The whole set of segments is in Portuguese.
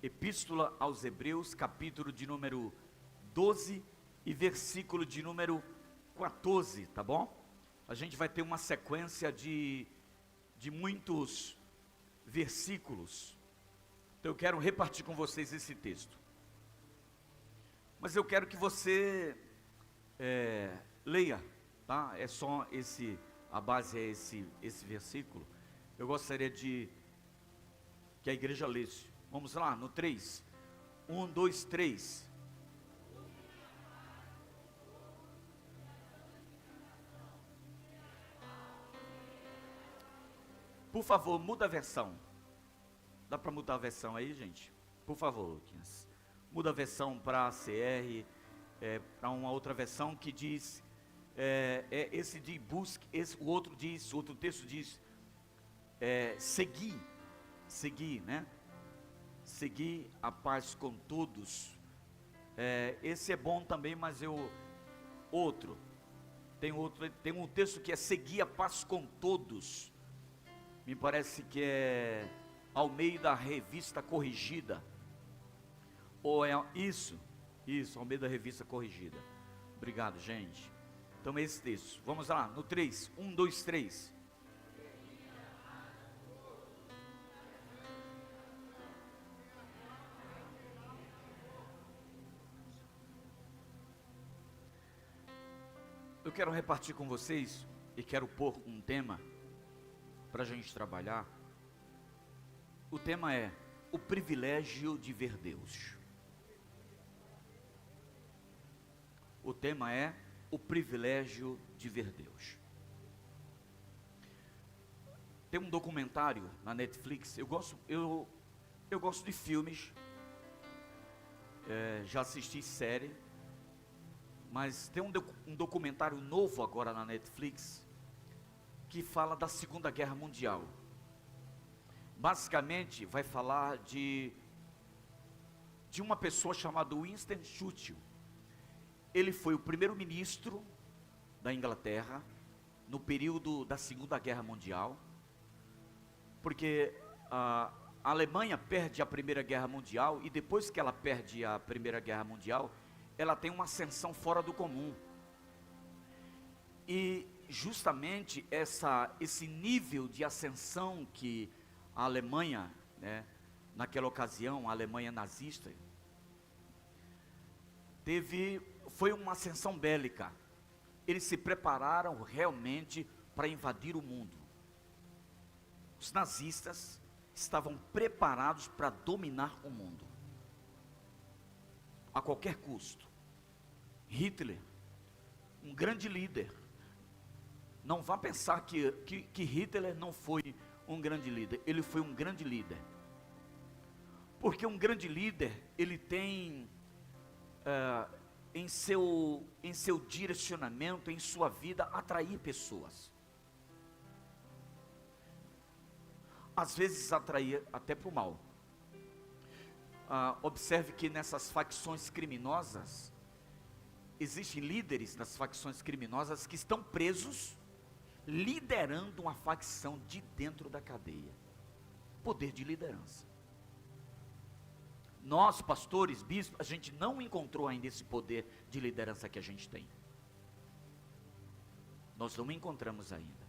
Epístola aos Hebreus, capítulo de número 12 e versículo de número 14, tá bom? A gente vai ter uma sequência de muitos versículos, então eu quero repartir com vocês esse texto. Mas eu quero que você leia, tá? É só a base é esse versículo. Eu gostaria que a igreja lesse. Vamos lá, no 3. 1, 2, 3. Por favor, muda a versão. Dá para mudar a versão aí, gente? Por favor, Luquinhas. Muda a versão para CR, para uma outra versão que diz, esse de busque, o outro texto diz, seguir, né? Seguir a paz com todos. Esse é bom também, mas tem um texto que é seguir a paz com todos. Me parece que é Almeida Revista Corrigida. Ou é isso, Almeida Revista Corrigida. Obrigado, gente. Então é esse texto. Vamos lá, no 3. 1, 2, 3. Eu quero repartir com vocês e quero pôr um tema para a gente trabalhar. O tema é o privilégio de ver Deus. O tema é o privilégio de ver Deus. Tem um documentário na Netflix. Eu gosto de filmes, já assisti série, mas tem um documentário novo agora na Netflix que fala da Segunda Guerra Mundial. Basicamente vai falar de uma pessoa chamada Winston Churchill. Ele foi o primeiro-ministro da Inglaterra no período da Segunda Guerra Mundial, porque a Alemanha perde a Primeira Guerra Mundial, e depois que ela perde a Primeira Guerra Mundial, ela tem uma ascensão fora do comum. E justamente esse nível de ascensão que a Alemanha, né, naquela ocasião, a Alemanha nazista, foi uma ascensão bélica. Eles se prepararam realmente para invadir o mundo. Os nazistas estavam preparados para dominar o mundo, a qualquer custo. Hitler, um grande líder. Não vá pensar que Hitler não foi um grande líder. Ele foi um grande líder. Porque um grande líder, ele tem em seu direcionamento, em sua vida, atrair pessoas. Às vezes atrair até para o mal. Observe que nessas facções criminosas, existem líderes das facções criminosas que estão presos, liderando uma facção de dentro da cadeia. Poder de liderança. Nós, pastores, bispos, a gente não encontrou ainda esse poder de liderança que a gente tem. Nós não encontramos ainda.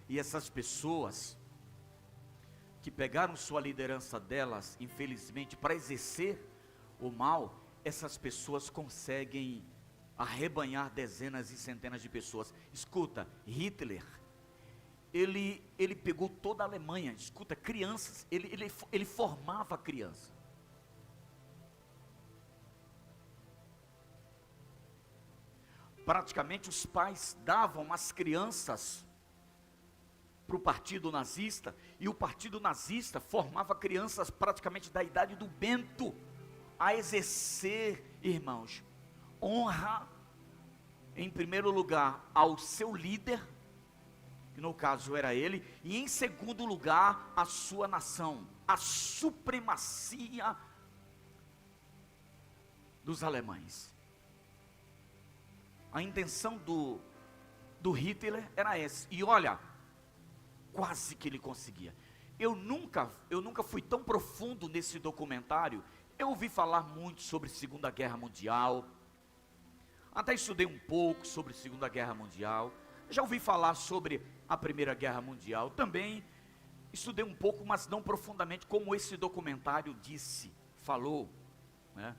E essas pessoas que pegaram sua liderança delas, infelizmente, para exercer o mal, essas pessoas conseguem arrebanhar dezenas e centenas de pessoas. Escuta, Hitler, ele pegou toda a Alemanha. Escuta, crianças, ele formava crianças. Praticamente os pais davam as crianças para o partido nazista, e o partido nazista formava crianças praticamente da idade do Bento, a exercer, irmãos, honra, em primeiro lugar, ao seu líder, que no caso era ele, e em segundo lugar, a sua nação, a supremacia dos alemães. A intenção do Hitler era essa, e olha, quase que ele conseguia. eu nunca fui tão profundo nesse documentário. Eu ouvi falar muito sobre Segunda Guerra Mundial, até estudei um pouco sobre Segunda Guerra Mundial, já ouvi falar sobre a Primeira Guerra Mundial, também estudei um pouco, mas não profundamente, como esse documentário falou, né?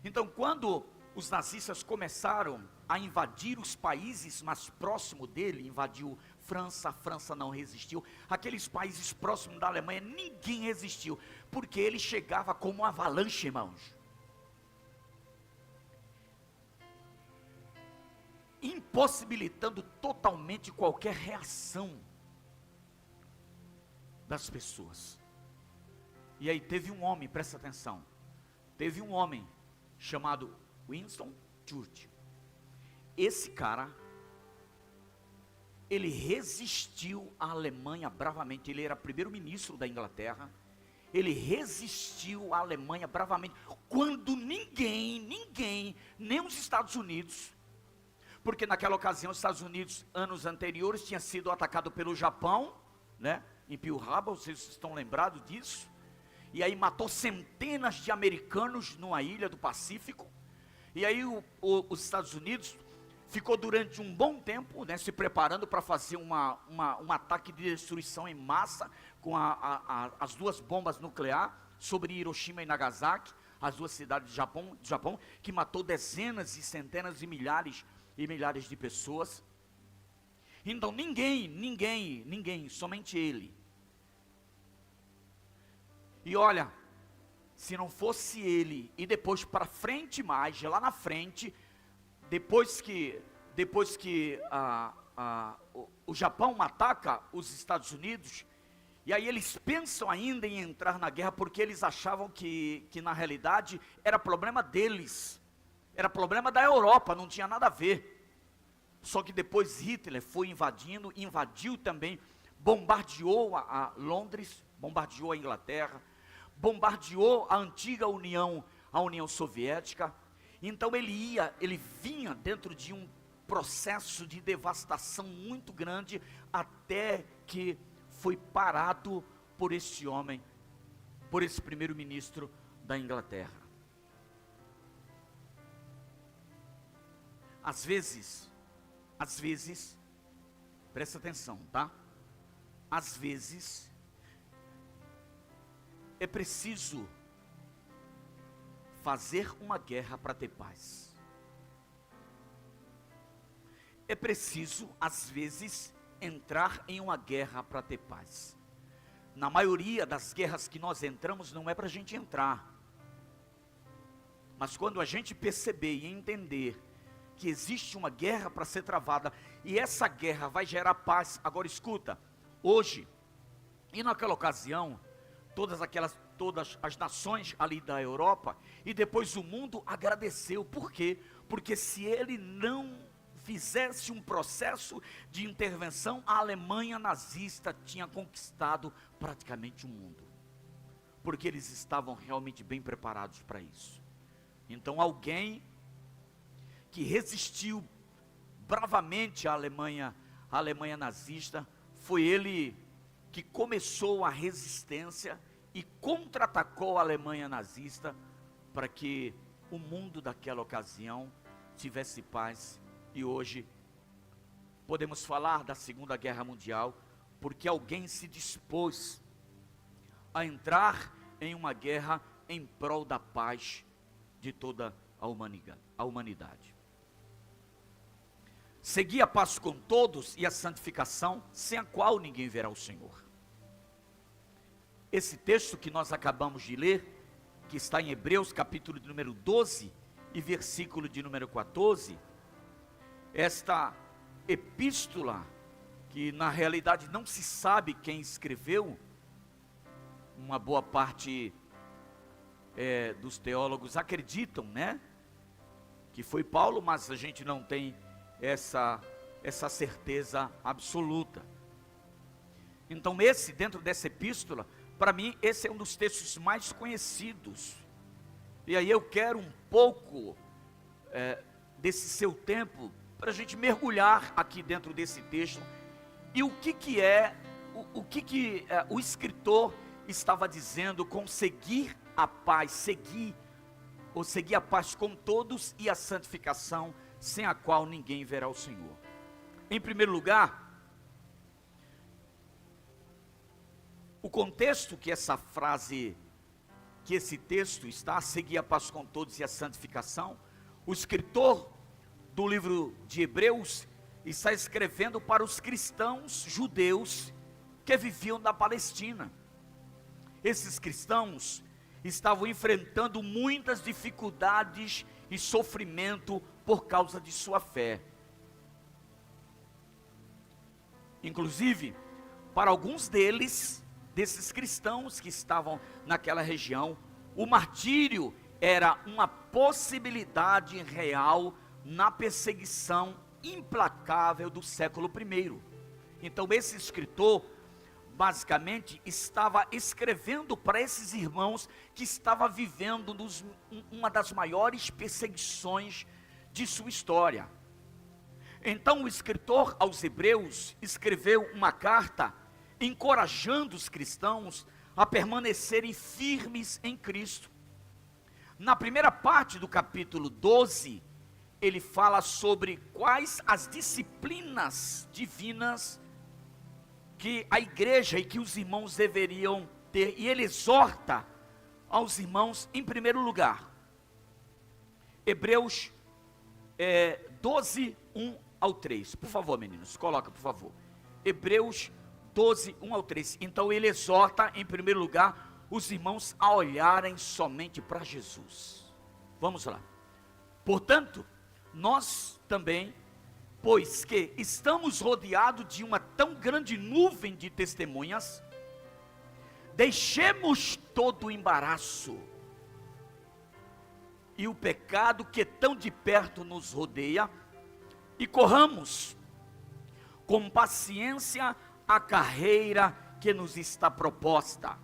Então, quando os nazistas começaram a invadir os países mais próximos dele, invadiu França, a França não resistiu, aqueles países próximos da Alemanha, ninguém resistiu, porque ele chegava como uma avalanche, irmãos, impossibilitando totalmente qualquer reação das pessoas. E aí teve um homem, presta atenção, teve um homem chamado Winston Churchill. Esse cara, ele resistiu à Alemanha bravamente. Ele era primeiro-ministro da Inglaterra. Ele resistiu à Alemanha bravamente, quando ninguém, nem os Estados Unidos, porque naquela ocasião os Estados Unidos, anos anteriores, tinha sido atacado pelo Japão, né, em Pearl Harbor, vocês estão lembrados disso? E aí matou centenas de americanos numa ilha do Pacífico. E aí os Estados Unidos ficou durante um bom tempo, né, se preparando para fazer um ataque de destruição em massa, com as duas bombas nucleares sobre Hiroshima e Nagasaki, as duas cidades do Japão, que matou dezenas e centenas de milhares e milhares de pessoas. Então ninguém, somente ele. E olha, se não fosse ele, e depois para frente mais, lá na frente, depois que o Japão ataca os Estados Unidos, e aí eles pensam ainda em entrar na guerra, porque eles achavam que na realidade era problema deles, era problema da Europa, não tinha nada a ver. Só que depois Hitler foi invadiu também, bombardeou a Londres, bombardeou a Inglaterra, bombardeou a antiga União Soviética. Então ele vinha dentro de um processo de devastação muito grande, até que foi parado por esse homem, por esse primeiro-ministro da Inglaterra. Às vezes, presta atenção, tá? Às vezes, é preciso fazer uma guerra para ter paz. É preciso, às vezes, entrar em uma guerra para ter paz. Na maioria das guerras que nós entramos, não é para a gente entrar. Mas quando a gente perceber e entender que existe uma guerra para ser travada, e essa guerra vai gerar paz. Agora escuta, hoje, e naquela ocasião, todas as nações ali da Europa, e depois o mundo agradeceu. Por quê? Porque se ele não fizesse um processo de intervenção, a Alemanha nazista tinha conquistado praticamente o mundo, porque eles estavam realmente bem preparados para isso. Então alguém que resistiu bravamente à Alemanha nazista, foi ele que começou a resistência e contra-atacou a Alemanha nazista, para que o mundo daquela ocasião tivesse paz. E hoje podemos falar da Segunda Guerra Mundial, porque alguém se dispôs a entrar em uma guerra em prol da paz de toda a humanidade. Segui a paz com todos e a santificação, sem a qual ninguém verá o Senhor. Esse texto que nós acabamos de ler, que está em Hebreus capítulo de número 12 e versículo de número 14, esta epístola, que na realidade não se sabe quem escreveu, uma boa parte dos teólogos acreditam, né, que foi Paulo, mas a gente não tem essa certeza absoluta. Então dentro dessa epístola, para mim, esse é um dos textos mais conhecidos. E aí eu quero um pouco desse seu tempo, para a gente mergulhar aqui dentro desse texto, e o que é o que o escritor estava dizendo com seguir a paz, seguir a paz com todos e a santificação, sem a qual ninguém verá o Senhor? Em primeiro lugar, o contexto que essa frase, que esse texto está, seguir a paz com todos e a santificação, o escritor do livro de Hebreus está escrevendo para os cristãos judeus que viviam na Palestina. Esses cristãos estavam enfrentando muitas dificuldades e sofrimento por causa de sua fé. Inclusive, para alguns desses cristãos que estavam naquela região, o martírio era uma possibilidade real na perseguição implacável do século I. Então esse escritor, basicamente, estava escrevendo para esses irmãos que estavam vivendo uma das maiores perseguições de sua história. Então o escritor aos Hebreus escreveu uma carta encorajando os cristãos a permanecerem firmes em Cristo. Na primeira parte do capítulo 12, ele fala sobre quais as disciplinas divinas que a igreja e que os irmãos deveriam ter, e ele exorta aos irmãos em primeiro lugar. Hebreus 12, 1 ao 3, por favor meninos, coloca por favor, Hebreus 12, 1 ao 3, então ele exorta em primeiro lugar os irmãos a olharem somente para Jesus. Vamos lá. Portanto, nós também, pois que estamos rodeados de uma tão grande nuvem de testemunhas, deixemos todo o embaraço e o pecado que tão de perto nos rodeia, e corramos com paciência a carreira que nos está proposta,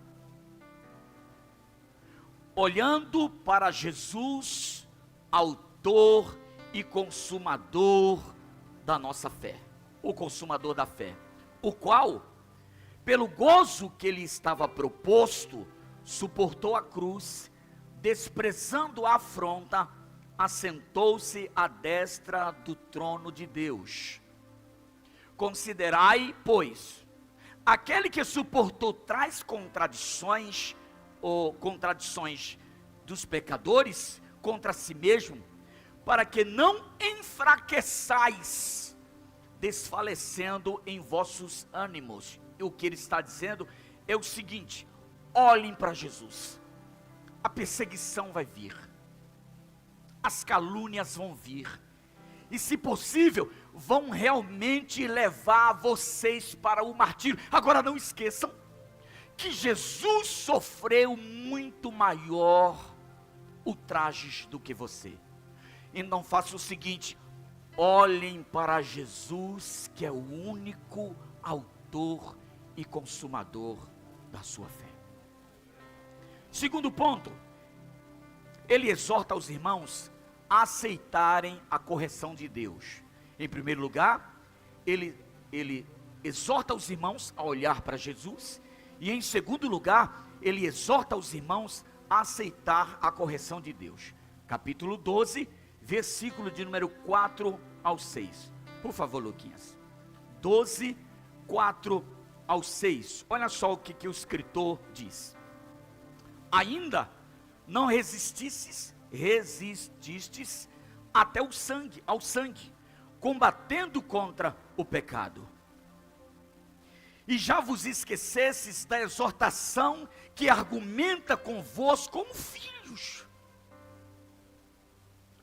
olhando para Jesus, autor e consumador da nossa fé, o consumador da fé, o qual, pelo gozo que lhe estava proposto, suportou a cruz, desprezando a afronta, assentou-se à destra do trono de Deus. Considerai, pois, aquele que suportou tais contradições, ou contradições dos pecadores contra si mesmo, para que não enfraqueçais, desfalecendo em vossos ânimos. E o que ele está dizendo é o seguinte: olhem para Jesus. A perseguição vai vir, as calúnias vão vir, e se possível, vão realmente levar vocês para o martírio. Agora não esqueçam que Jesus sofreu muito maior ultrajes do que você. Então faça o seguinte: olhem para Jesus, que é o único autor e consumador da sua fé. Segundo ponto, ele exorta os irmãos a aceitarem a correção de Deus. Em primeiro lugar, ele exorta os irmãos a olhar para Jesus, e em segundo lugar, ele exorta os irmãos a aceitar a correção de Deus. Capítulo 12, versículo de número 4 ao 6. Por favor, Luquinhas. 12, 4 ao 6. Olha só o que o escritor diz. Ainda não resististes até ao sangue, combatendo contra o pecado. E já vos esquecesses da exortação que argumenta convosco como filhos.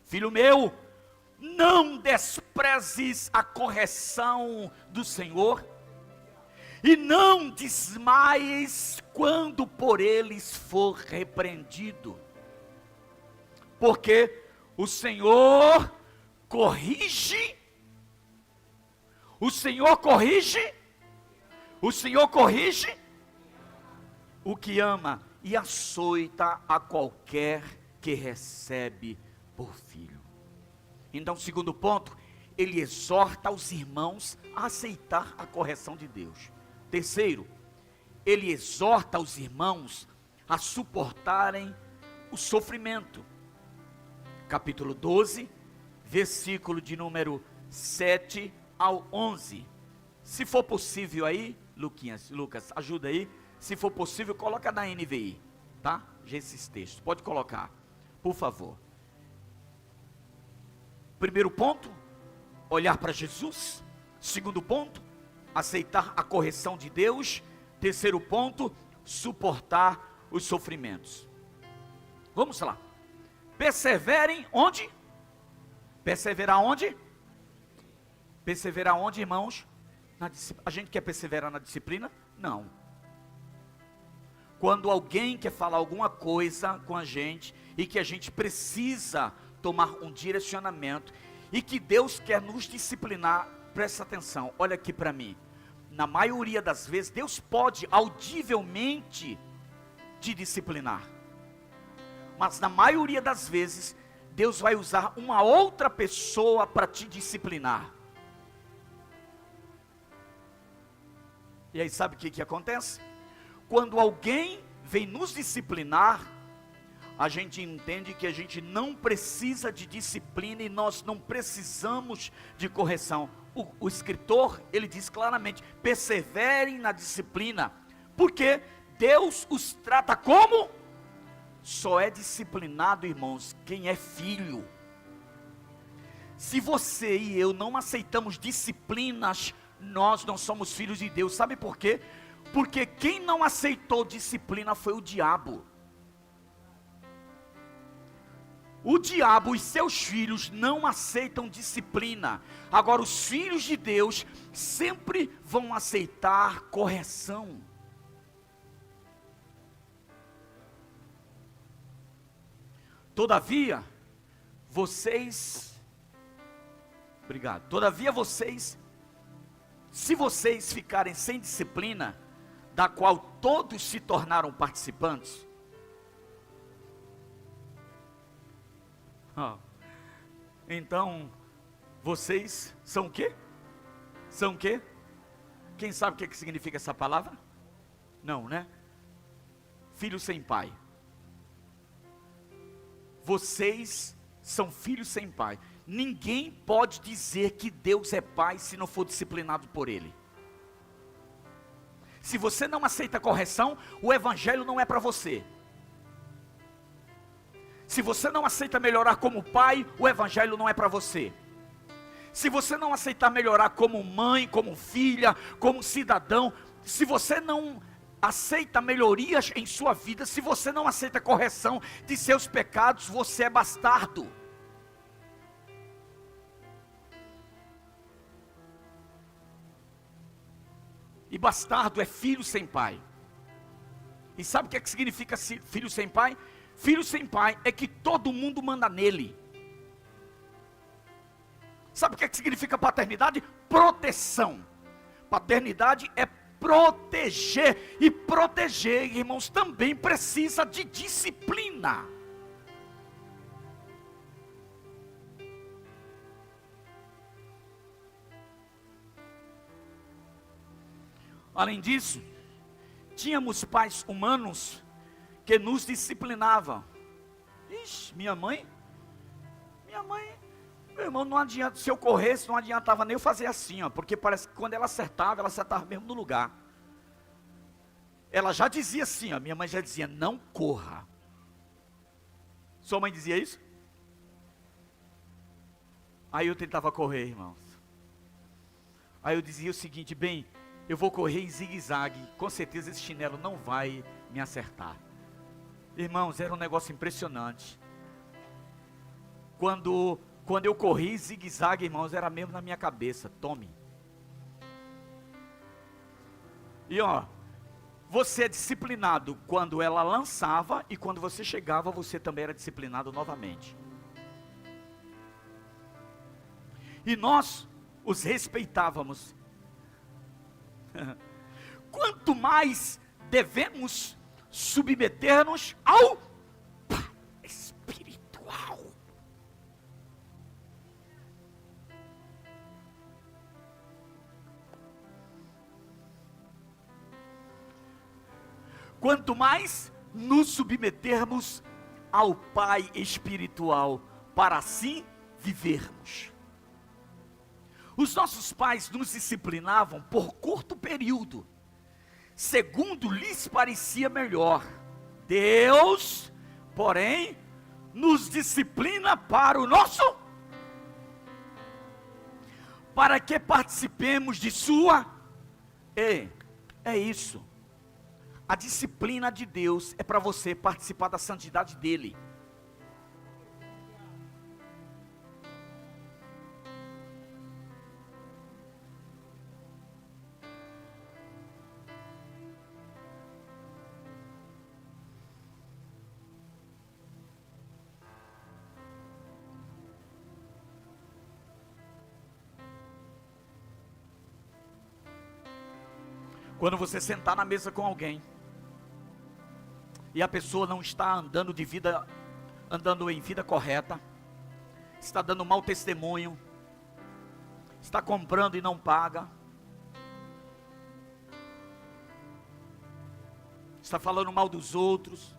Filho meu, não desprezes a correção do Senhor, e não desmaies quando por eles for repreendido, porque o Senhor corrige o que ama, e açoita a qualquer que recebe por filho. Então, segundo ponto, ele exorta os irmãos a aceitar a correção de Deus. Terceiro, ele exorta os irmãos a suportarem o sofrimento. Capítulo 12, versículo de número 7 ao 11. Se for possível aí, Lucas, ajuda aí. Se for possível, coloca na NVI, tá? Esses textos, pode colocar, por favor. Primeiro ponto, olhar para Jesus. Segundo ponto, aceitar a correção de Deus. Terceiro ponto, suportar os sofrimentos. Vamos lá. Perseverem onde? Perseverar onde? Perseverar onde, irmãos? A gente quer perseverar na disciplina? Não. Quando alguém quer falar alguma coisa com a gente e que a gente precisa tomar um direcionamento e que Deus quer nos disciplinar, presta atenção, olha aqui para mim. Na maioria das vezes, Deus pode audivelmente te disciplinar. Mas na maioria das vezes, Deus vai usar uma outra pessoa para te disciplinar. E aí sabe o que acontece? Quando alguém vem nos disciplinar, a gente entende que a gente não precisa de disciplina e nós não precisamos de correção. O escritor, ele diz claramente, perseverem na disciplina, porque Deus os trata como? Só é disciplinado, irmãos, quem é filho. Se você e eu não aceitamos disciplinas, nós não somos filhos de Deus. Sabe por quê? Porque quem não aceitou disciplina foi o diabo. O diabo e seus filhos não aceitam disciplina. Agora os filhos de Deus sempre vão aceitar correção. Todavia, vocês, obrigado, todavia vocês, se vocês ficarem sem disciplina, da qual todos se tornaram participantes, então, vocês são o quê? São o quê? Quem sabe o que significa essa palavra? Não, né? Filho sem pai. Vocês são filhos sem pai. Ninguém pode dizer que Deus é pai se não for disciplinado por Ele. Se você não aceita correção, o evangelho não é para você. Se você não aceita melhorar como pai, o evangelho não é para você. Se você não aceitar melhorar como mãe, como filha, como cidadão, se você não aceita melhorias em sua vida, se você não aceita correção de seus pecados, você é bastardo. E bastardo é filho sem pai. E sabe o que significa filho sem pai? Filho sem pai é que todo mundo manda nele. Sabe o que significa paternidade? Proteção. Paternidade é proteger. E proteger, irmãos, também precisa de disciplina. Além disso, tínhamos pais humanos que nos disciplinavam. Ixi, minha mãe, meu irmão, não adianta, se eu corresse, não adiantava nem eu fazer assim, ó, porque parece que quando ela acertava mesmo no lugar. Ela já dizia assim, ó, minha mãe já dizia, não corra. Sua mãe dizia isso? Aí eu tentava correr, irmãos. Aí eu dizia o seguinte, bem, eu vou correr em zigue-zague, com certeza esse chinelo não vai me acertar. Irmãos, era um negócio impressionante. Quando eu corri em zigue-zague, irmãos, era mesmo na minha cabeça, tome. E ó, você é disciplinado quando ela lançava, e quando você chegava, você também era disciplinado novamente. E nós os respeitávamos. Quanto mais devemos submeter-nos ao Pai espiritual. quanto mais nos submetermos ao Pai espiritual, para assim vivermos. Os nossos pais nos disciplinavam por curto período, segundo lhes parecia melhor. Deus, porém, nos disciplina para o nosso, para que participemos de sua, é isso. A disciplina de Deus é para você participar da santidade dele. Quando você sentar na mesa com alguém e a pessoa não está andando em vida correta, está dando mau testemunho, está comprando e não paga, está falando mal dos outros,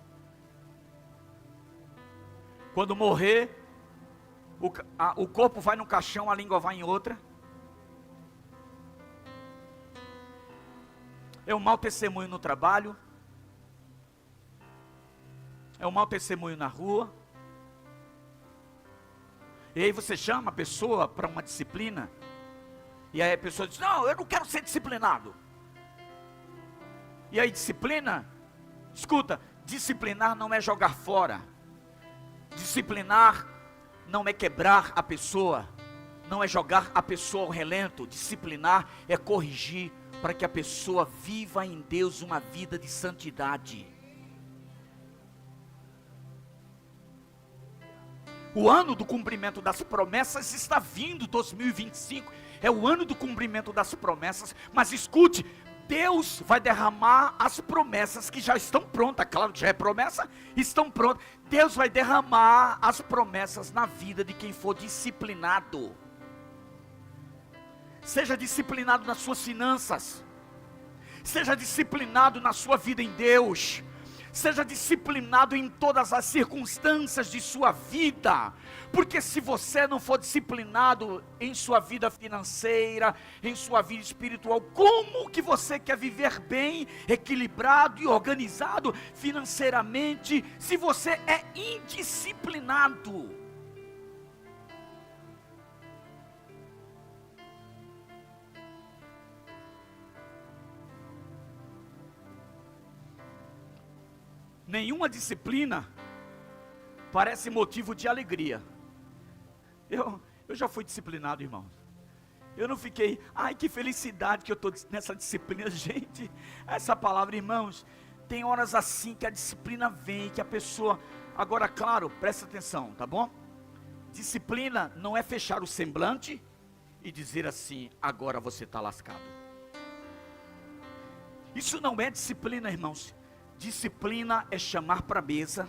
quando morrer, o corpo vai num caixão, a língua vai em outra. É um mau testemunho no trabalho, é um mau testemunho na rua. E aí você chama a pessoa para uma disciplina, e aí a pessoa diz: não, eu não quero ser disciplinado. E aí disciplina, escuta, disciplinar não é jogar fora, disciplinar não é quebrar a pessoa, não é jogar a pessoa ao relento. Disciplinar é corrigir, para que a pessoa viva em Deus uma vida de santidade. O ano do cumprimento das promessas está vindo, 2025, é o ano do cumprimento das promessas, mas escute, Deus vai derramar as promessas que já estão prontas, claro que já é promessa, estão prontas. Deus vai derramar as promessas na vida de quem for disciplinado. Seja disciplinado nas suas finanças, seja disciplinado na sua vida em Deus, seja disciplinado em todas as circunstâncias de sua vida, porque se você não for disciplinado em sua vida financeira, em sua vida espiritual, como que você quer viver bem, equilibrado e organizado financeiramente, se você é indisciplinado? Nenhuma disciplina parece motivo de alegria. Eu já fui disciplinado, irmãos. Eu não fiquei, ai que felicidade que eu estou nessa disciplina. Gente, essa palavra, irmãos, tem horas assim que a disciplina vem, que a pessoa, agora claro, presta atenção, tá bom? Disciplina não é fechar o semblante e dizer assim, agora você está lascado. Isso não é disciplina, irmãos. Disciplina é chamar para a mesa.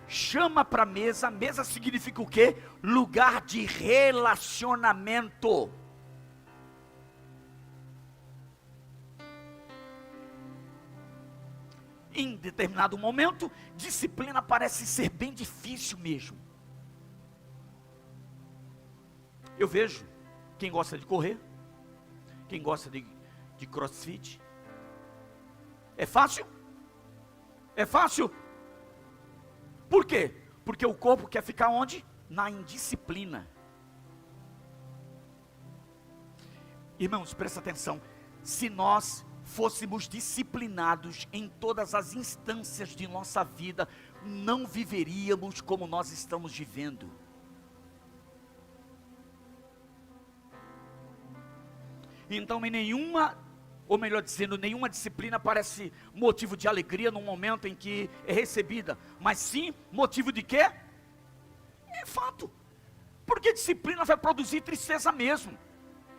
Chama para a mesa. Mesa significa o quê? Lugar de relacionamento. Em determinado momento, disciplina parece ser bem difícil mesmo. Eu vejo quem gosta de correr, quem gosta de crossfit. É fácil? É fácil? Por quê? Porque o corpo quer ficar onde? Na indisciplina. Irmãos, presta atenção. Se nós fôssemos disciplinados em todas as instâncias de nossa vida, não viveríamos como nós estamos vivendo. Então, em nenhuma, ou melhor dizendo, nenhuma disciplina parece motivo de alegria no momento em que é recebida, mas sim motivo de quê? É fato, porque disciplina vai produzir tristeza mesmo.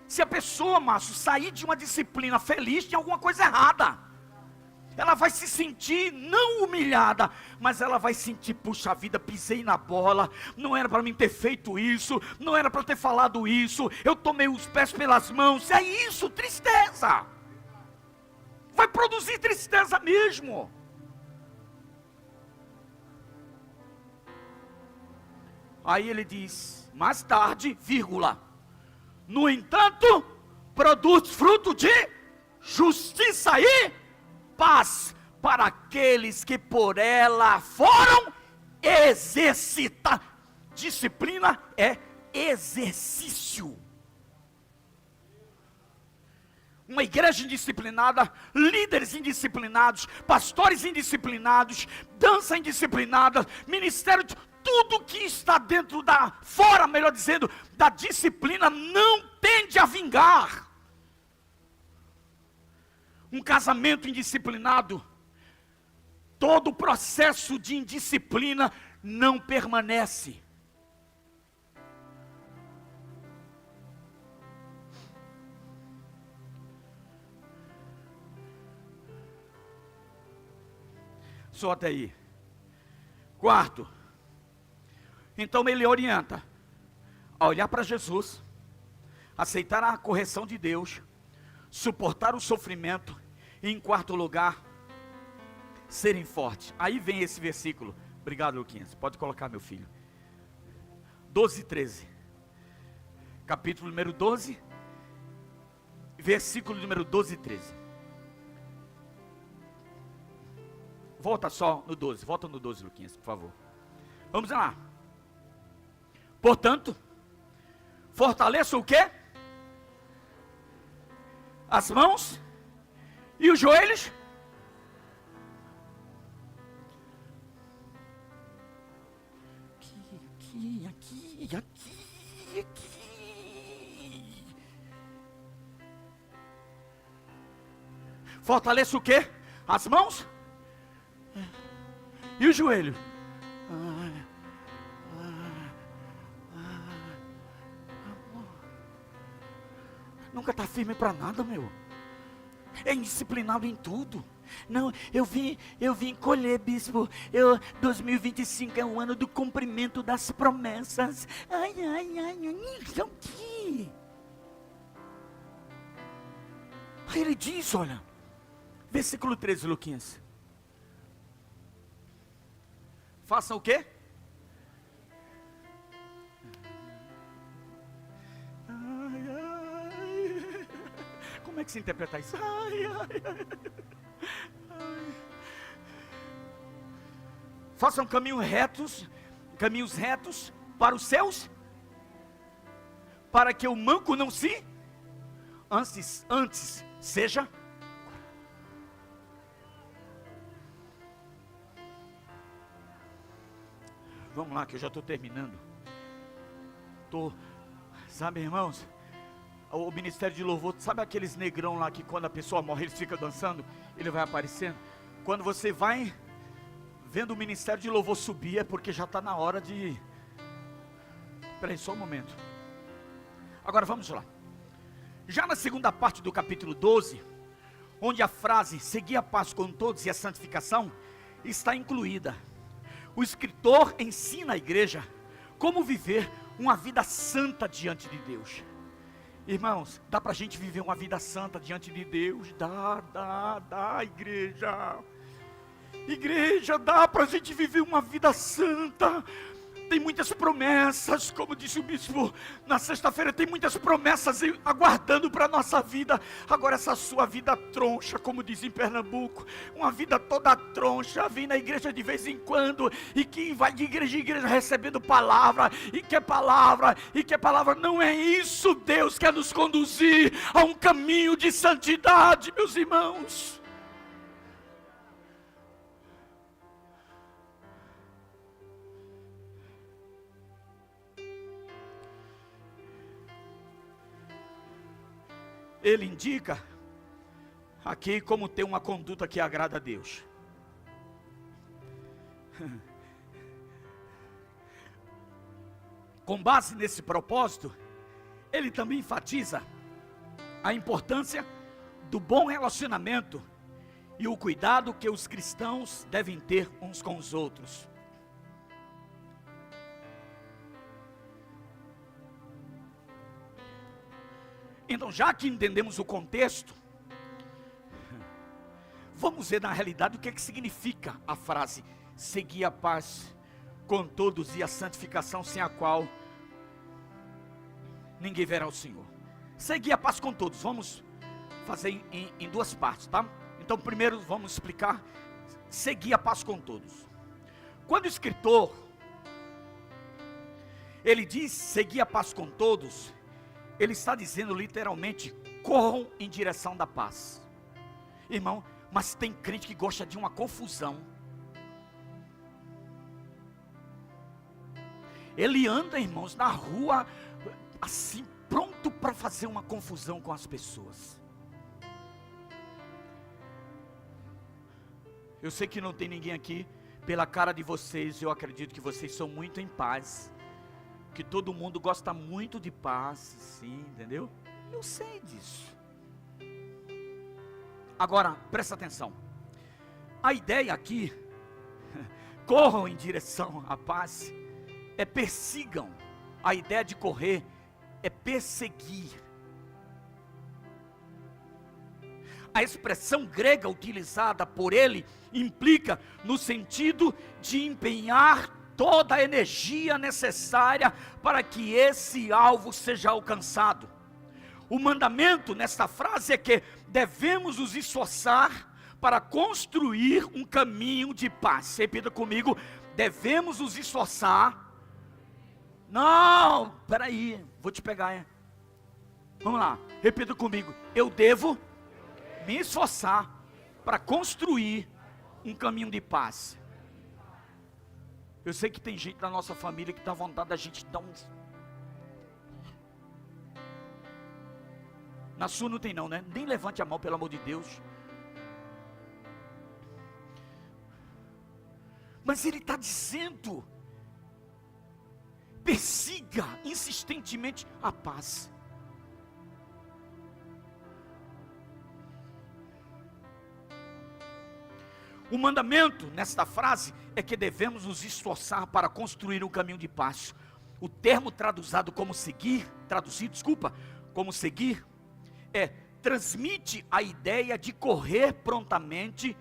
Se a pessoa, Márcio, sair de uma disciplina feliz, tem alguma coisa errada. Ela vai se sentir não humilhada, mas ela vai sentir, puxa vida, pisei na bola, não era para mim ter feito isso, não era para ter falado isso, eu tomei os pés pelas mãos, é isso, tristeza. vai produzir tristeza mesmo. Aí ele diz, mais tarde, vírgula, no entanto, produz fruto de justiça e paz para aqueles que por ela foram exercitados. Disciplina é exercício. Uma igreja indisciplinada, líderes indisciplinados, pastores indisciplinados, dança indisciplinada, ministério, tudo que está dentro fora, melhor dizendo, da disciplina não tende a vingar. Um casamento indisciplinado, todo o processo de indisciplina não permanece. Só até aí. Quarto, então ele orienta a olhar para Jesus, aceitar a correção de Deus, suportar o sofrimento e, em quarto lugar, serem fortes. Aí vem esse versículo. Obrigado, Luquinhas. Pode colocar, meu filho. 12 e 13. Capítulo número 12, versículo número 12 e 13. Volta só no 12, volta no 12, Luquinhas, por favor. Vamos lá. Portanto, fortaleça o quê? As mãos e os joelhos. Aqui. Fortaleça o quê? As mãos e o joelho. Nunca está firme para nada, meu. É indisciplinado em tudo. Não, eu vim colher, bispo. 2025 é o ano do cumprimento das promessas. Ai, isso aqui. Aí ele diz, olha, versículo 13, Luquinhas. Façam o quê? Como é que se interpreta isso? Façam caminhos retos para os céus, para que o manco não se antes seja. Vamos lá, que eu já estou terminando. Sabe, irmãos, o ministério de louvor, sabe aqueles negrão lá que quando a pessoa morre, eles ficam dançando, ele vai aparecendo? Quando você vai vendo o ministério de louvor subir, é porque já está na hora de... Espera aí, só um momento. Agora vamos lá. Já na segunda parte do capítulo 12, onde a frase, seguir a paz com todos e a santificação, está incluída. O escritor ensina a igreja como viver uma vida santa diante de Deus. Irmãos, dá para a gente viver uma vida santa diante de Deus? Dá, igreja. Igreja, dá para a gente viver uma vida santa. Tem muitas promessas, como disse o bispo na sexta-feira, tem muitas promessas aguardando para a nossa vida. Agora essa sua vida troncha, como diz em Pernambuco, uma vida toda troncha, vem na igreja de vez em quando, e que vai de igreja em igreja recebendo palavra, e quer palavra, não é isso. Deus quer nos conduzir a um caminho de santidade, meus irmãos. Ele indica aqui como ter uma conduta que agrada a Deus. Com base nesse propósito, ele também enfatiza a importância do bom relacionamento e o cuidado que os cristãos devem ter uns com os outros. Então, já que entendemos o contexto, vamos ver na realidade o que significa a frase: segui a paz com todos e a santificação, sem a qual ninguém verá o Senhor. Segui a paz com todos, vamos fazer em duas partes, tá? Então primeiro vamos explicar, segui a paz com todos. Quando o escritor, ele diz, segui a paz com todos, ele está dizendo literalmente, corram em direção da paz. Irmão, mas tem crente que gosta de uma confusão. Ele anda, irmãos, na rua, assim, pronto para fazer uma confusão com as pessoas. Eu sei que não tem ninguém aqui, pela cara de vocês, eu acredito que vocês são muito em paz, que todo mundo gosta muito de paz, sim, entendeu? Eu sei disso. Agora, presta atenção, a ideia aqui, corram em direção à paz, é persigam. A ideia de correr é perseguir. A expressão grega utilizada por ele implica no sentido de empenhar toda a energia necessária para que esse alvo seja alcançado. O mandamento nesta frase é que devemos nos esforçar para construir um caminho de paz. Repita comigo: devemos nos esforçar. Não, peraí, vou te pegar, hein? Vamos lá, repita comigo: eu devo me esforçar para construir um caminho de paz. Eu sei que tem gente da nossa família que dá vontade da gente dar uns... Na sua não tem não, né? Nem levante a mão, pelo amor de Deus. Mas ele está dizendo: persiga insistentemente a paz. O mandamento nesta frase é que devemos nos esforçar para construir um caminho de paz. O termo traduzido como seguir, transmite a ideia de correr prontamente,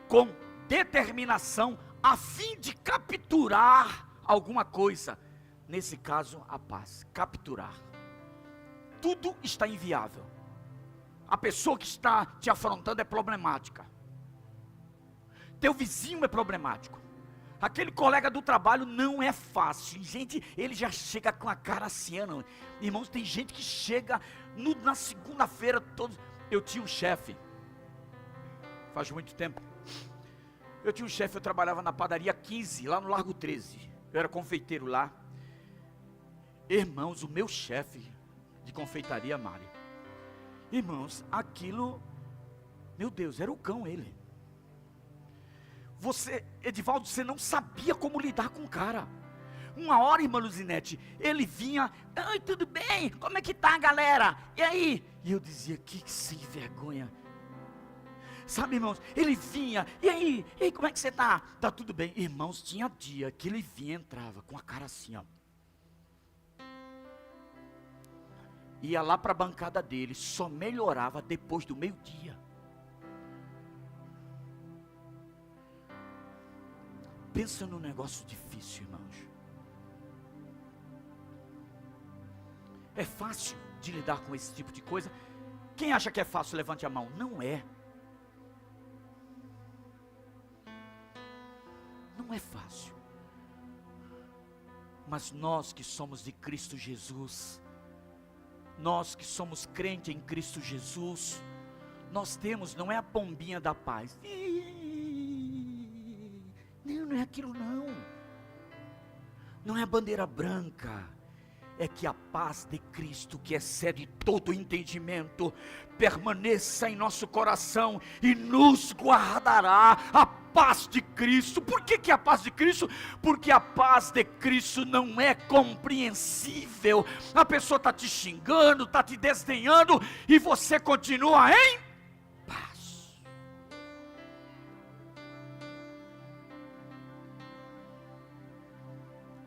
com determinação, a fim de capturar alguma coisa. Nesse caso, a paz. Capturar. Tudo está inviável. A pessoa que está te afrontando é problemática. Teu vizinho é problemático. Aquele colega do trabalho não é fácil. Gente, ele já chega com a cara assim, não. Irmãos, tem gente que chega na segunda-feira todos. Eu tinha um chefe, faz muito tempo. Eu tinha um chefe, eu trabalhava na padaria 15, lá no Largo 13. Eu era confeiteiro lá. Irmãos, o meu chefe de confeitaria, Mário. Irmãos, aquilo, meu Deus, era o cão ele. Você, Edivaldo, você não sabia como lidar com o cara. Uma hora, irmã Luzinete, ele vinha: oi, tudo bem? Como é que tá, galera? E aí? E eu dizia: que sem vergonha. Sabe, irmãos, ele vinha: e aí? E aí, como é que você tá? Tá tudo bem. Irmãos, tinha dia que ele vinha e entrava com a cara assim, ó. Ia lá para a bancada dele, só melhorava depois do meio-dia. Pensa num negócio difícil, irmãos. É fácil de lidar com esse tipo de coisa? Quem acha que é fácil, levante a mão. Não é. Não é fácil. Mas nós que somos de Cristo Jesus, nós que somos crente em Cristo Jesus, nós temos, não é a pombinha da paz. Não é aquilo não. Não é a bandeira branca. É que a paz de Cristo, que excede todo entendimento, permaneça em nosso coração e nos guardará. A paz de Cristo. Por que a paz de Cristo? Porque a paz de Cristo não é compreensível. A pessoa está te xingando, está te desdenhando, e você continua em paz.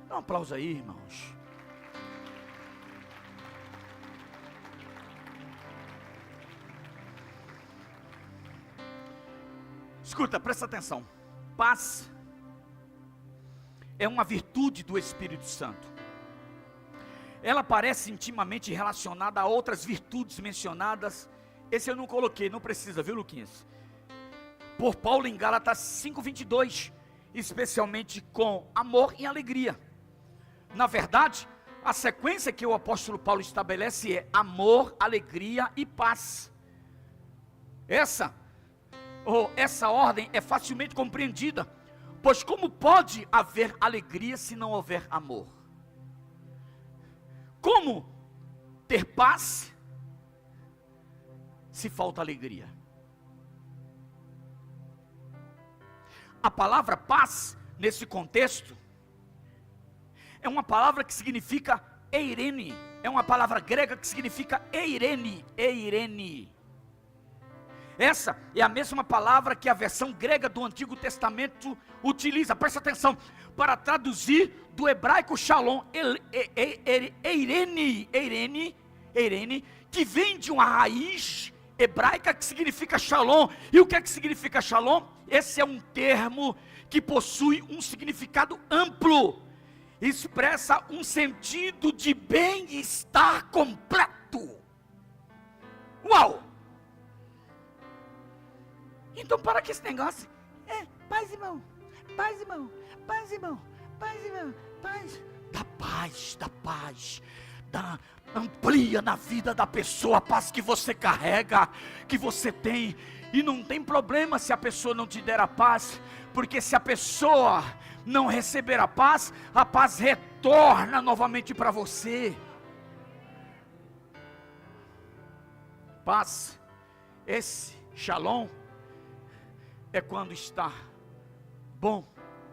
Dá um aplauso aí, irmãos. Escuta, presta atenção. Paz é uma virtude do Espírito Santo. Ela parece intimamente relacionada a outras virtudes mencionadas. Esse eu não coloquei, não precisa, viu, Luquinhas? Por Paulo em Gálatas 5:22, especialmente com amor e alegria. Na verdade, a sequência que o apóstolo Paulo estabelece é amor, alegria e paz. Essa ordem é facilmente compreendida, pois como pode haver alegria se não houver amor? Como ter paz se falta alegria? A palavra paz, nesse contexto, é uma palavra que significa eirene, é uma palavra grega que significa eirene. Essa é a mesma palavra que a versão grega do Antigo Testamento utiliza, presta atenção, para traduzir do hebraico shalom, eirene, que vem de uma raiz hebraica que significa shalom. E o que é que significa shalom? Esse é um termo que possui um significado amplo, expressa um sentido de bem-estar completo. Uau! Então para que esse negócio? Paz, irmão, paz, irmão, paz, irmão, paz, irmão, paz. Da paz, amplia na vida da pessoa a paz que você carrega, que você tem. E não tem problema se a pessoa não te der a paz, porque se a pessoa não receber a paz retorna novamente para você. Paz, esse shalom, é quando está bom,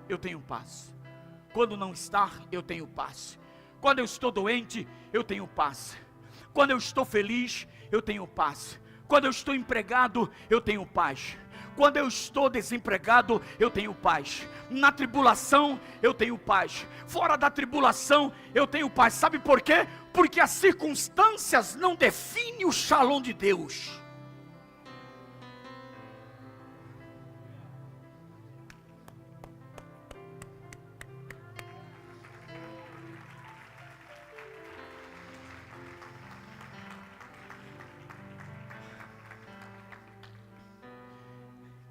eu tenho paz. Quando não está, eu tenho paz. Quando eu estou doente, eu tenho paz. Quando eu estou feliz, eu tenho paz. Quando eu estou empregado, eu tenho paz. Quando eu estou desempregado, eu tenho paz. Na tribulação, eu tenho paz. Fora da tribulação, eu tenho paz. Sabe por quê? Porque as circunstâncias não definem o shalom de Deus.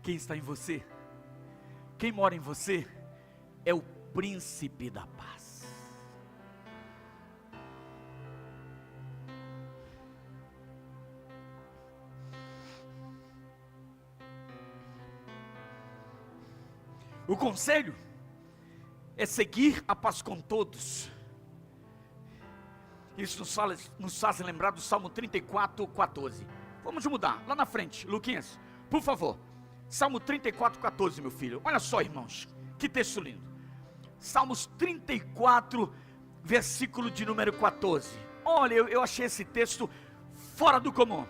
Quem está em você, quem mora em você, é o príncipe da paz. O conselho é seguir a paz com todos. Isso nos faz lembrar do Salmo 34:14. Vamos mudar, lá na frente, Luquinhas, por favor. Salmo 34:14, meu filho. Olha só, irmãos, que texto lindo. Salmos 34, versículo de número 14. Olha, eu achei esse texto fora do comum.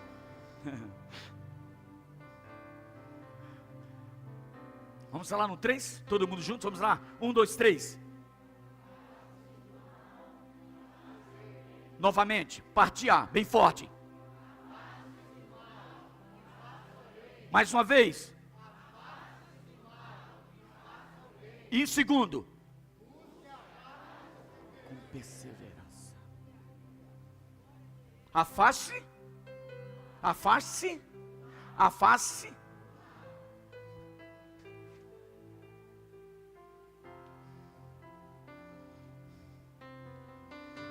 Vamos lá no 3? Todo mundo junto? Vamos lá? 1, 2, 3. Novamente, parte A, bem forte. Mais uma vez. E em segundo, com perseverança. Afaste-se. Afaste-se. Afaste-se.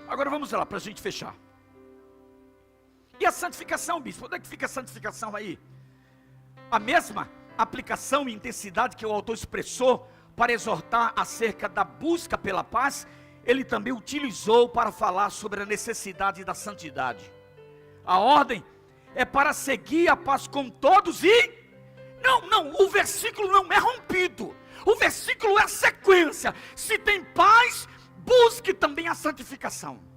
Agora vamos lá, para a gente fechar. E a santificação, bispo? Onde é que fica a santificação aí? A mesma aplicação e intensidade que o autor expressou para exortar acerca da busca pela paz, ele também utilizou para falar sobre a necessidade da santidade. A ordem é para seguir a paz com todos e... Não, o versículo não é rompido. O versículo é a sequência. Se tem paz, busque também a santificação.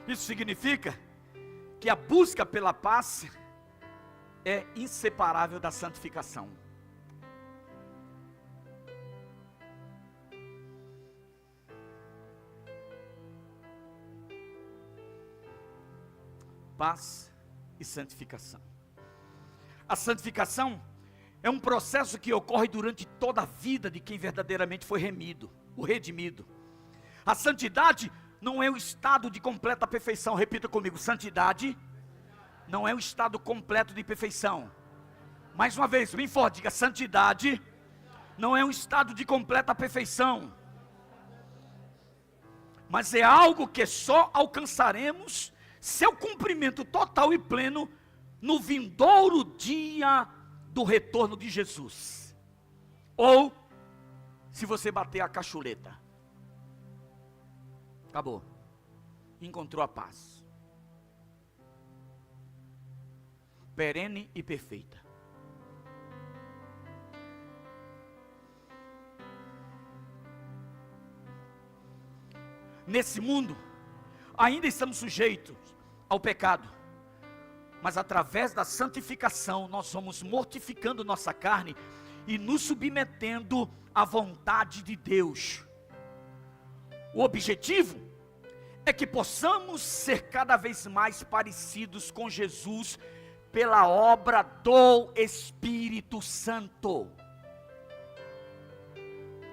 Isso significa que a busca pela paz é inseparável da santificação. paz e santificação. A santificação é um processo que ocorre durante toda a vida de quem verdadeiramente foi remido, o redimido. A santidade não é o estado de completa perfeição. Repita comigo: santidade não é o estado completo de perfeição. Mais uma vez, bem forte, diga: santidade não é um estado de completa perfeição, mas é algo que só alcançaremos seu cumprimento total e pleno no vindouro dia do retorno de Jesus. Ou, se você bater a cachuleta, acabou, encontrou a paz perene e perfeita. Nesse mundo, ainda estamos sujeitos ao pecado, mas através da santificação, nós vamos mortificando nossa carne e nos submetendo à vontade de Deus. O objetivo é que possamos ser cada vez mais parecidos com Jesus pela obra do Espírito Santo.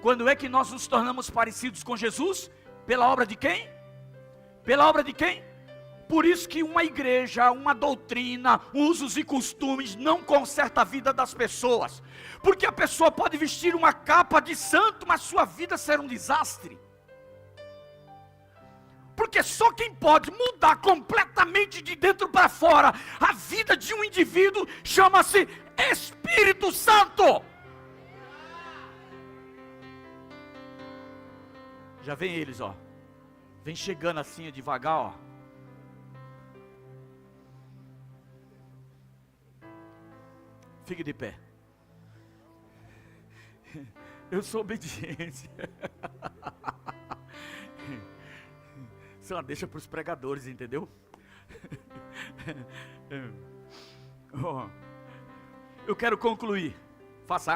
Quando é que nós nos tornamos parecidos com Jesus? Pela obra de quem? Pela obra de quem? Por isso que uma igreja, uma doutrina, usos e costumes não conserta a vida das pessoas. Porque a pessoa pode vestir uma capa de santo, mas sua vida ser um desastre. Porque só quem pode mudar completamente de dentro para fora a vida de um indivíduo chama-se Espírito Santo. Já vem eles, ó. Vem chegando assim, devagar, ó. Fique de pé. Eu sou obediente. Isso é uma deixa para os pregadores, entendeu? Eu quero concluir. Faça.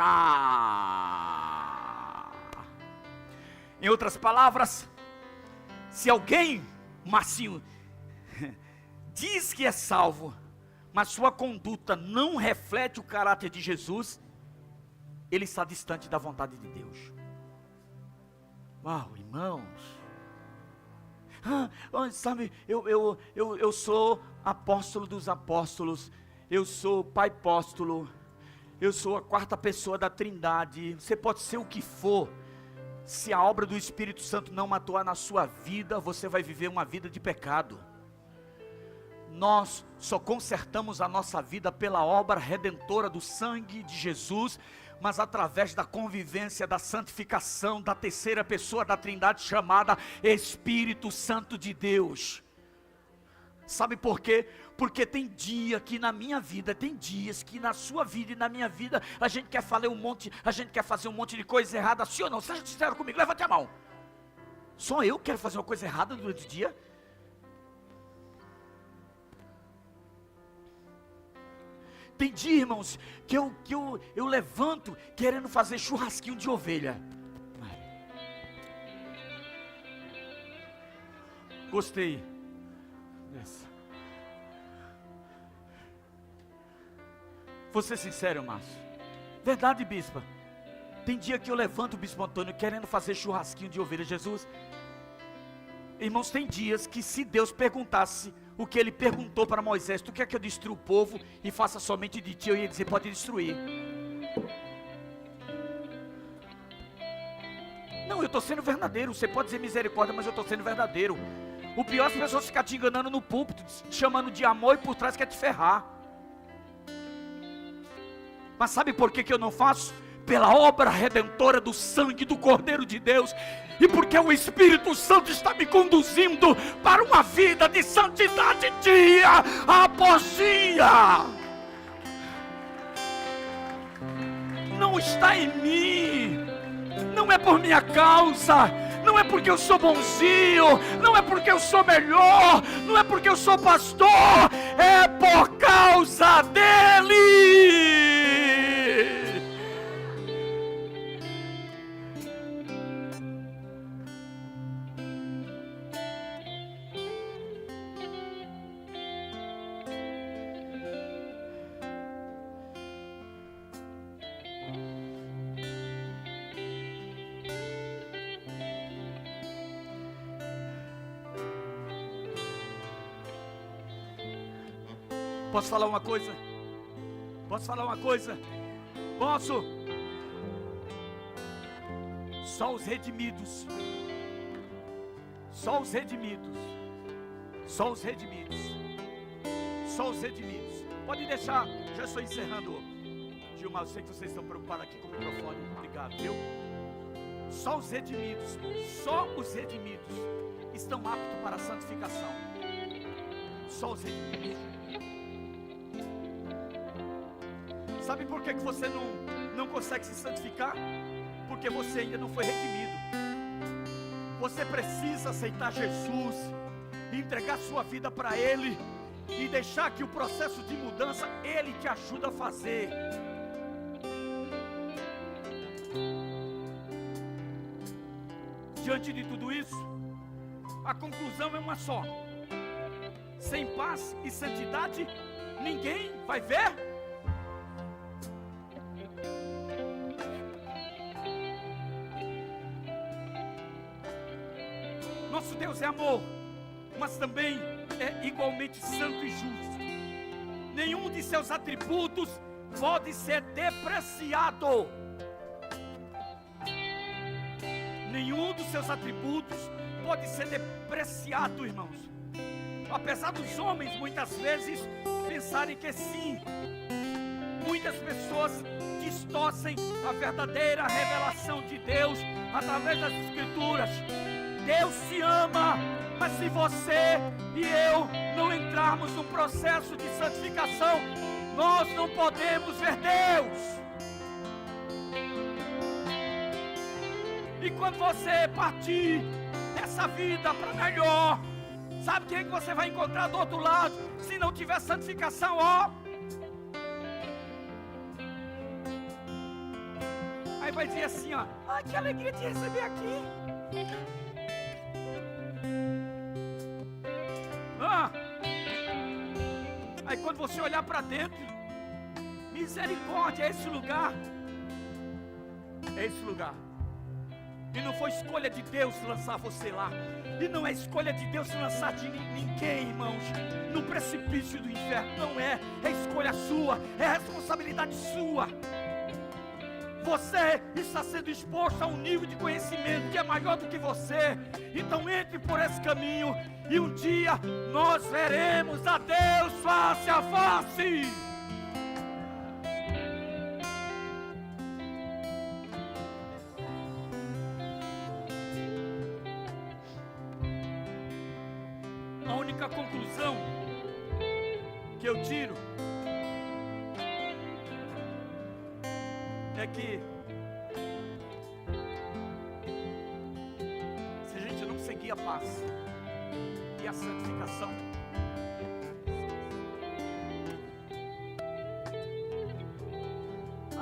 Em outras palavras, se alguém, Marcinho, diz que é salvo, mas sua conduta não reflete o caráter de Jesus, ele está distante da vontade de Deus. Uau, irmãos. Sabe, eu sou apóstolo dos apóstolos, eu sou pai apóstolo, eu sou a quarta pessoa da Trindade. Você pode ser o que for, se a obra do Espírito Santo não atuar na sua vida, você vai viver uma vida de pecado. Nós só consertamos a nossa vida pela obra redentora do sangue de Jesus, mas através da convivência, da santificação, da terceira pessoa da Trindade chamada Espírito Santo de Deus. Sabe por quê? Porque tem dia que na minha vida, tem dias que na sua vida e na minha vida, a gente quer fazer um monte de coisa errada, sim ou não? Seja sincero comigo, levante a mão. Só eu quero fazer uma coisa errada durante o dia? Tem dia, irmãos, que eu levanto querendo fazer churrasquinho de ovelha. Gostei. Vou ser sincero, Márcio. Verdade, bispa. Tem dia que eu levanto o bispo Antônio querendo fazer churrasquinho de ovelha. Jesus. Irmãos, tem dias que se Deus perguntasse o que ele perguntou para Moisés: tu quer que eu destrua o povo e faça somente de ti? Eu ia dizer: pode destruir. Não, eu estou sendo verdadeiro. Você pode dizer misericórdia, mas eu estou sendo verdadeiro. O pior é as pessoas ficarem te enganando no púlpito, te chamando de amor e por trás quer te ferrar. Mas sabe por que eu não faço? Pela obra redentora do sangue do Cordeiro de Deus, e porque o Espírito Santo está me conduzindo para uma vida de santidade dia após dia. Não está em mim, não é por minha causa, não é porque eu sou bonzinho, não é porque eu sou melhor, não é porque eu sou pastor, é por causa dele. Posso falar uma coisa? Posso falar uma coisa? Posso? Só os redimidos. Só os redimidos. Só os redimidos. Só os redimidos. Pode deixar, já estou encerrando. Gilmar, eu sei que vocês estão preocupados aqui com o microfone. Obrigado, viu? Só os redimidos estão aptos para a santificação. Só os redimidos. Sabe por que você não consegue se santificar? Porque você ainda não foi redimido. Você precisa aceitar Jesus, entregar sua vida para Ele e deixar que o processo de mudança Ele te ajuda a fazer. Diante de tudo isso, a conclusão é uma só: sem paz e santidade, ninguém vai ver. Nosso Deus é amor, mas também é igualmente santo e justo. Nenhum de seus atributos pode ser depreciado. Nenhum dos seus atributos pode ser depreciado, irmãos. Apesar dos homens muitas vezes pensarem que sim, muitas pessoas distorcem a verdadeira revelação de Deus através das Escrituras. Deus te ama, mas se você e eu não entrarmos num processo de santificação, nós não podemos ver Deus. E quando você partir dessa vida para melhor, sabe quem é que você vai encontrar do outro lado? Se não tiver santificação, ó. Aí vai dizer assim, ó: ah, que alegria te receber aqui. Aí quando você olhar para dentro, misericórdia, é esse lugar. É esse lugar. E não foi escolha de Deus lançar você lá. E não é escolha de Deus lançar de ninguém, irmãos, no precipício do inferno. Não é. É escolha sua. É responsabilidade sua. Você está sendo exposto a um nível de conhecimento que é maior do que você. Então entre por esse caminho e um dia nós veremos a Deus face a face. A única conclusão que eu tiro é que se a gente não seguir a paz e a santificação,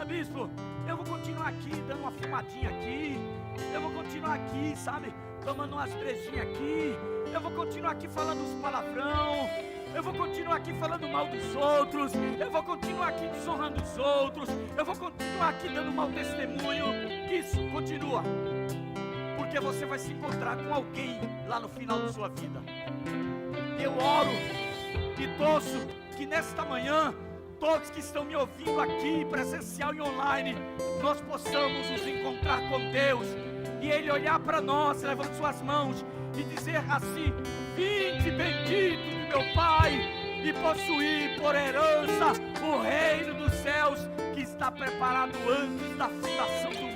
bispo, eu vou continuar aqui dando uma fumadinha aqui, eu vou continuar aqui, sabe, tomando umas brejinhas aqui, eu vou continuar aqui falando os palavrão, eu vou continuar aqui falando mal dos outros, eu vou continuar aqui desonrando os outros, eu vou continuar aqui dando mau testemunho. Isso, continua, porque você vai se encontrar com alguém lá no final da sua vida. Eu oro e torço que nesta manhã, todos que estão me ouvindo aqui, presencial e online, nós possamos nos encontrar com Deus e Ele olhar para nós, levando suas mãos e dizer assim: vinde bendito de meu Pai, e possuir por herança o reino dos céus que está preparado antes da fundação do mundo.